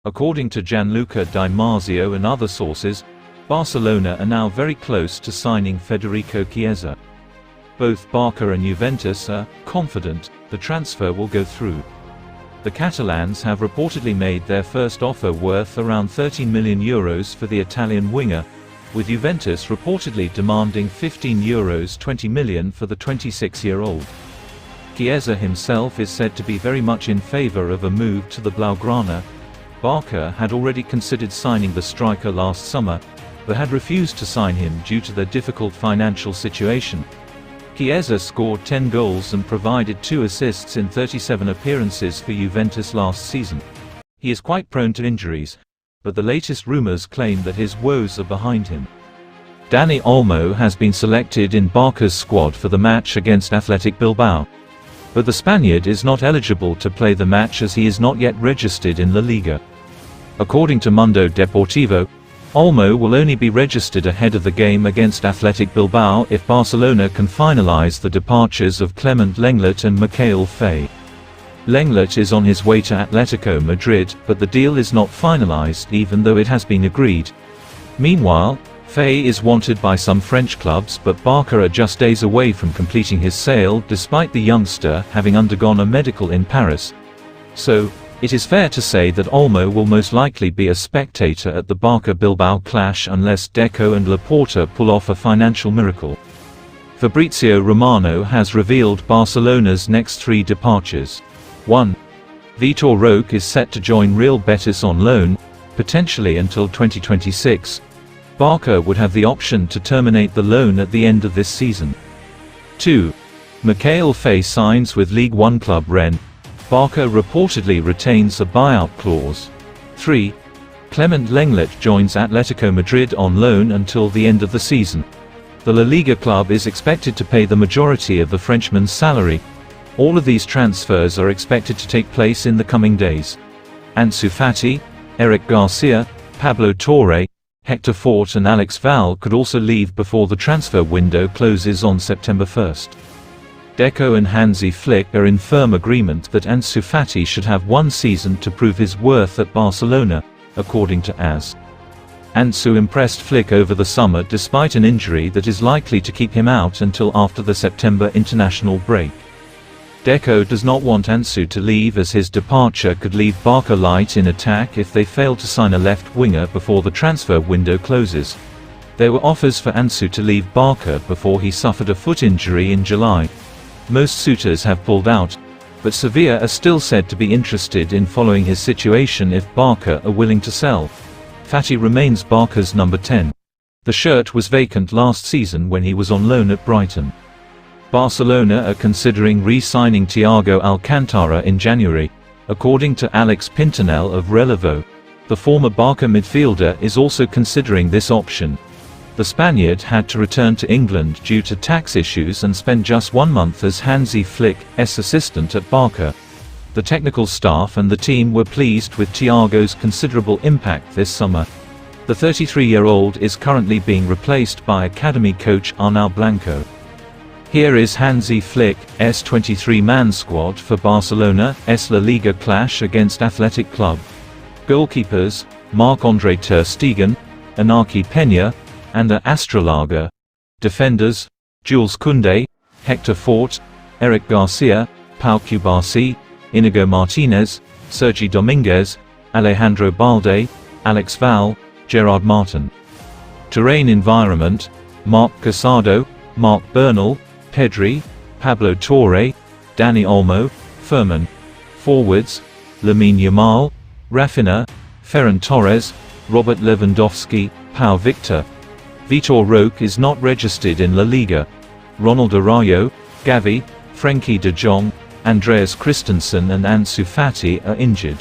According to Gianluca Di Marzio and other sources, Barcelona are now very close to signing Federico Chiesa. Both Barça and Juventus are confident the transfer will go through. The Catalans have reportedly made their first offer worth around €13 million for the Italian winger, with Juventus reportedly demanding €20 million for the 26-year-old. Chiesa himself is said to be very much in favor of a move to the Blaugrana. Barça had already considered signing the striker last summer, but had refused to sign him due to their difficult financial situation. Chiesa scored 10 goals and provided 2 assists in 37 appearances for Juventus last season. He is quite prone to injuries, but the latest rumors claim that his woes are behind him. Dani Olmo has been selected in Barça's squad for the match against Athletic Bilbao. But the Spaniard is not eligible to play the match as he is not yet registered in La Liga. According to Mundo Deportivo, Olmo will only be registered ahead of the game against Athletic Bilbao if Barcelona can finalize the departures of Clement Lenglet and Mikhail Faye. Lenglet is on his way to Atletico Madrid, but the deal is not finalized even though it has been agreed. Meanwhile, Faye is wanted by some French clubs, but Barça are just days away from completing his sale despite the youngster having undergone a medical in Paris. So, it is fair to say that Olmo will most likely be a spectator at the Barça-Bilbao clash unless Deco and Laporta pull off a financial miracle. Fabrizio Romano has revealed Barcelona's next 3 departures. 1. Vitor Roque is set to join Real Betis on loan, potentially until 2026. Barça would have the option to terminate the loan at the end of this season. 2. Mikhail Faye signs with League One club Rennes. Barça reportedly retains a buyout clause. 3. Clement Lenglet joins Atletico Madrid on loan until the end of the season. The La Liga club is expected to pay the majority of the Frenchman's salary. All of these transfers are expected to take place in the coming days. Ansu Fati, Eric Garcia, Pablo Torre, Hector Fort and Alex Val could also leave before the transfer window closes on September 1st. Deco and Hansi Flick are in firm agreement that Ansu Fati should have 1 season to prove his worth at Barcelona, according to AS. Ansu impressed Flick over the summer despite an injury that is likely to keep him out until after the September international break. Deco does not want Ansu to leave as his departure could leave Barça light in attack if they fail to sign a left winger before the transfer window closes. There were offers for Ansu to leave Barça before he suffered a foot injury in July. Most suitors have pulled out, but Sevilla are still said to be interested in following his situation if Barça are willing to sell. Fati remains Barca's number 10. The shirt was vacant last season when he was on loan at Brighton. Barcelona are considering re-signing Thiago Alcantara in January, according to Alex Pintanel of Relevo. The former Barca midfielder is also considering this option. The Spaniard had to return to England due to tax issues and spent just 1 month as Hansi Flick's assistant at Barca. The technical staff and the team were pleased with Thiago's considerable impact this summer. The 33-year-old is currently being replaced by academy coach Arnau Blanco. Here is Hansi Flick's 23-man squad for Barcelona's La Liga clash against Athletic Club. Goalkeepers, Marc-André ter Stegen, Iñaki Peña, and Astralaga. Defenders, Jules Koundé, Hector Fort, Eric Garcia, Pau Cubarsí, Inigo Martinez, Sergi Dominguez, Alejandro Balde, Alex Val, Gerard Martin. Terrain environment, Marc Casado, Marc Bernal, Pedri, Pablo Torre, Dani Olmo, Ferman. Forwards, Lamine Yamal, Rafinha, Ferran Torres, Robert Lewandowski, Pau Victor. Vitor Roque is not registered in La Liga. Ronald Araujo, Gavi, Frenkie de Jong, Andreas Christensen and Ansu Fati are injured.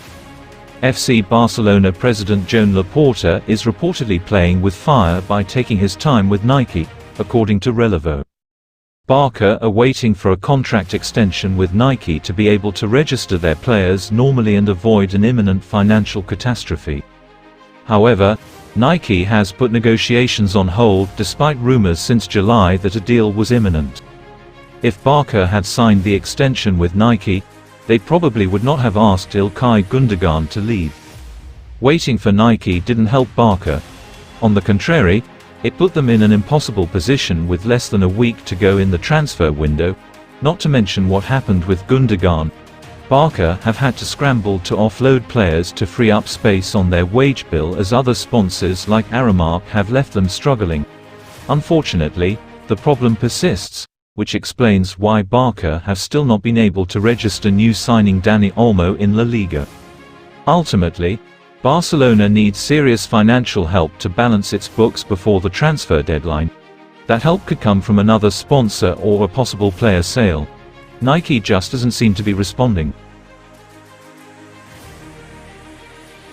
FC Barcelona president Joan Laporta is reportedly playing with fire by taking his time with Nike, according to Relevo. Barça are waiting for a contract extension with Nike to be able to register their players normally and avoid an imminent financial catastrophe. However, Nike has put negotiations on hold despite rumors since July that a deal was imminent. If Barça had signed the extension with Nike, they probably would not have asked Ilkay Gundogan to leave. Waiting for Nike didn't help Barca. On the contrary, it put them in an impossible position with less than a week to go in the transfer window, not to mention what happened with Gundogan. Barca have had to scramble to offload players to free up space on their wage bill, as other sponsors like Aramark have left them struggling. Unfortunately, the problem persists, which explains why Barca have still not been able to register new signing Dani Olmo in La Liga. Ultimately, Barcelona needs serious financial help to balance its books before the transfer deadline. That help could come from another sponsor or a possible player sale. Nike just doesn't seem to be responding.